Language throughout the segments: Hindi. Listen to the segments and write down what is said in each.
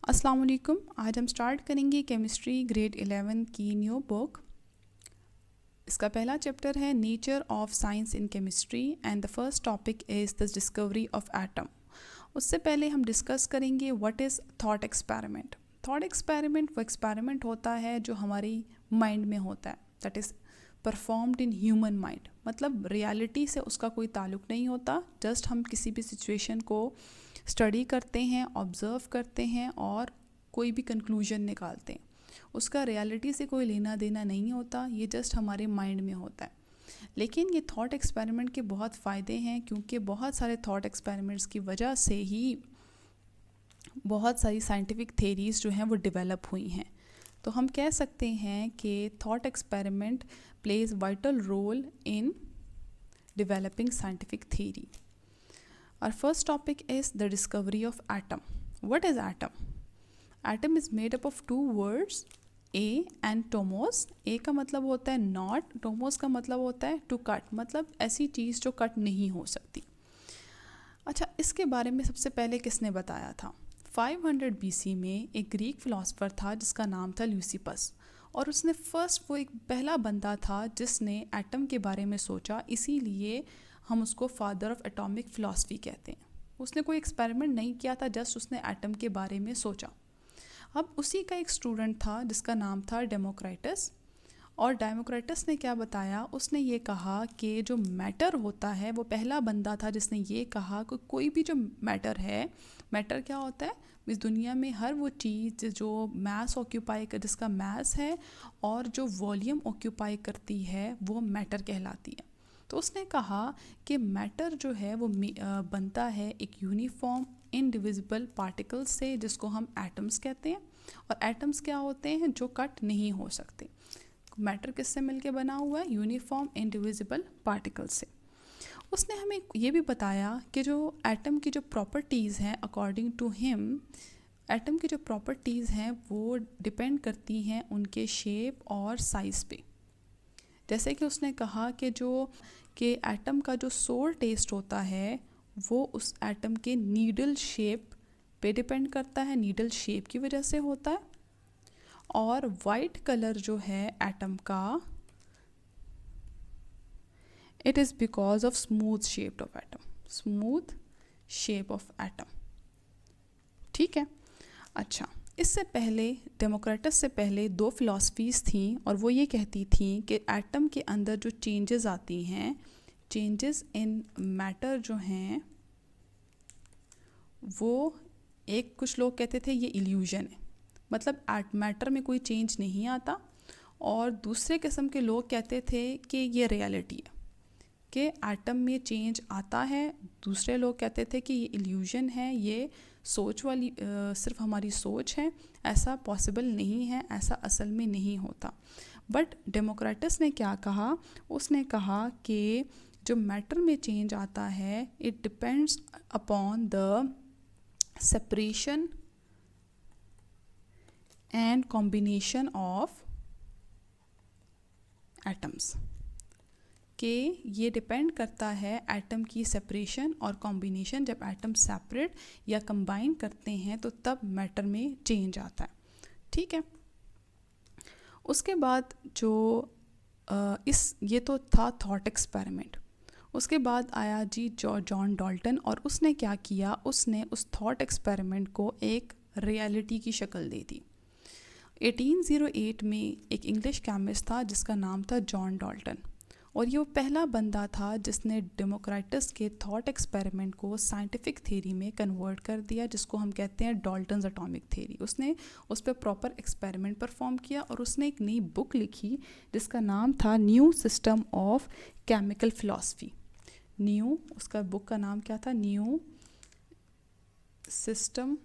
अस्सलाम वालेकुम। आज हम स्टार्ट करेंगे केमिस्ट्री ग्रेड 11 की न्यू बुक। इसका पहला चैप्टर है nature of science in chemistry and the first topic is the discovery of atom. उससे पहले हम डिस्कस करेंगे what is thought experiment. Thought experiment वो एक्सपेरिमेंट होता है जो हमारी माइंड में होता है, that is performed in human mind. मतलब रियलिटी से उसका कोई ताल्लुक नहीं होता, जस्ट हम किसी भी सिचुएशन को स्टडी करते हैं, ऑब्ज़र्व करते हैं और कोई भी कंक्लूजन निकालते हैं। उसका रियलिटी से कोई लेना देना नहीं होता, ये जस्ट हमारे माइंड में होता है। लेकिन ये थॉट एक्सपेरिमेंट के बहुत फ़ायदे हैं, क्योंकि बहुत सारे थॉट एक्सपेरिमेंट्स की वजह से ही बहुत सारी साइंटिफिक थेरीज़ जो हैं वो डेवलप हुई हैं। तो हम कह सकते हैं कि thought experiment plays vital role in developing scientific theory. Our first topic is the discovery of atom. What is atom? Atom is made up of two words, A and tomos. A का मतलब होता है not, tomos का मतलब होता है to cut, मतलब ऐसी चीज़ जो कट नहीं हो सकती। अच्छा, इसके बारे में सबसे पहले किसने बताया था? 500 BC में एक ग्रीक फिलोसफर था जिसका नाम था ल्यूसिपस, और उसने वो एक पहला बंदा था जिसने एटम के बारे में सोचा, इसीलिए हम उसको फादर ऑफ एटॉमिक फ़िलासफ़ी कहते हैं। उसने कोई एक्सपेरिमेंट नहीं किया था, जस्ट उसने एटम के बारे में सोचा। अब उसी का एक स्टूडेंट था जिसका नाम था डेमोक्राइटस, और डेमोक्राइटस ने क्या बताया, उसने ये कहा कि जो मैटर होता है, वो पहला बंदा था जिसने ये कहा कि कोई भी जो मैटर है, मैटर क्या होता है, इस दुनिया में हर वो चीज़ जो मास ऑक्यूपाई कर, जिसका मास है और जो वॉल्यूम ऑक्यूपाई करती है, वो मैटर कहलाती है। तो उसने कहा कि मैटर जो है वो बनता है एक यूनिफॉर्म इनडिविजिबल पार्टिकल्स से, जिसको हम एटम्स कहते हैं। और एटम्स क्या होते हैं? जो कट नहीं हो सकते। मैटर किससे मिलके बना हुआ है? यूनिफॉर्म इनडिविजिबल पार्टिकल से। उसने हमें ये भी बताया कि जो एटम की जो प्रॉपर्टीज़ हैं, अकॉर्डिंग टू हिम, एटम की जो प्रॉपर्टीज़ हैं वो डिपेंड करती हैं उनके शेप और साइज़ पे। जैसे कि उसने कहा कि एटम का जो सोल टेस्ट होता है वो उस एटम के नीडल शेप पे डिपेंड करता है, नीडल शेप की वजह से होता है। और वाइट कलर जो है एटम का, it is because of smooth shape of atom, smooth shape of atom. ठीक है। अच्छा, इससे पहले, डेमोक्रेटस से पहले दो फिलॉसफीज़ थी, और वो ये कहती थी कि एटम के अंदर जो चेंजेस आती हैं, चेंजेस इन मैटर जो हैं वो, एक कुछ लोग कहते थे ये इल्यूजन है, मतलब मैटर में कोई चेंज नहीं आता, और दूसरे किस्म के लोग कहते थे कि ये रियलिटी है, कि एटम में चेंज आता है। दूसरे लोग कहते थे कि ये इल्यूजन है, ये सोच वाली सिर्फ हमारी सोच है, ऐसा पॉसिबल नहीं है, ऐसा असल में नहीं होता। बट डेमोक्रेटस ने क्या कहा? उसने कहा कि जो मैटर में चेंज आता है, it depends upon the separation and combination of atoms, कि ये डिपेंड करता है एटम की सेपरेशन और कॉम्बिनेशन। जब एटम सेपरेट या कंबाइन करते हैं तो तब मैटर में चेंज आता है। ठीक है। उसके बाद जो ये तो था थॉट एक्सपेरिमेंट। उसके बाद आया जी जॉन डाल्टन, और उसने क्या किया, उसने उस थॉट एक्सपेरिमेंट को एक रियलिटी की शक्ल दे दी। 1808 में एक इंग्लिश केमिस्ट था जिसका नाम था जॉन डाल्टन, और ये वो पहला बंदा था जिसने डेमोक्रेटस के थॉट एक्सपेरिमेंट को साइंटिफिक थ्योरी में कन्वर्ट कर दिया, जिसको हम कहते हैं डाल्टन्स एटॉमिक थ्योरी। उसने उस पर प्रॉपर एक्सपेरिमेंट परफॉर्म किया, और उसने एक नई बुक लिखी जिसका नाम था new system of chemical philosophy. उसका बुक का नाम क्या था? New system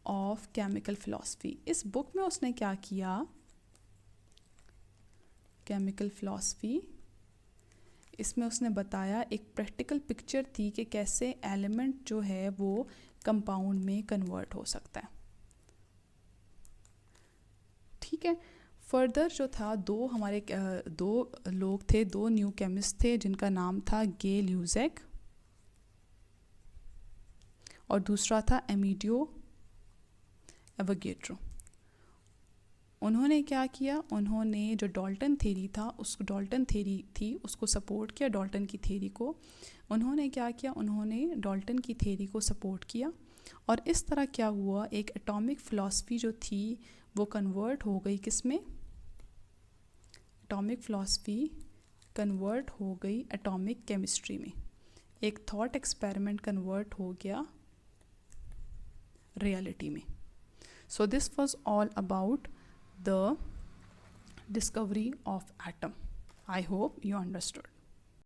of chemical philosophy. इस बुक में उसने क्या किया? केमिकल फिलॉसफी, इसमें उसने बताया, एक प्रैक्टिकल पिक्चर थी कि कैसे एलिमेंट जो है वो कंपाउंड में कन्वर्ट हो सकता है। ठीक है। फर्दर जो था, दो लोग थे, दो न्यू केमिस्ट थे, जिनका नाम था गे ल्यूजेक, और दूसरा था एमिडियो एवोगेड्रो। उन्होंने क्या किया, उन्होंने जो डाल्टन थ्योरी था, उस डाल्टन थ्योरी थी उसको सपोर्ट किया, डाल्टन की थ्योरी को। उन्होंने क्या किया, उन्होंने डाल्टन की थ्योरी को सपोर्ट किया और इस तरह क्या हुआ, एक एटॉमिक फ़िलासफ़ी जो थी वो कन्वर्ट हो गई किस में, एटॉमिक फ़िलासफ़ी कन्वर्ट हो गई एटॉमिक केमिस्ट्री में। एक थॉट एक्सपेरिमेंट कन्वर्ट हो गया रियलिटी में। So this was all about the discovery of atom. I hope you understood.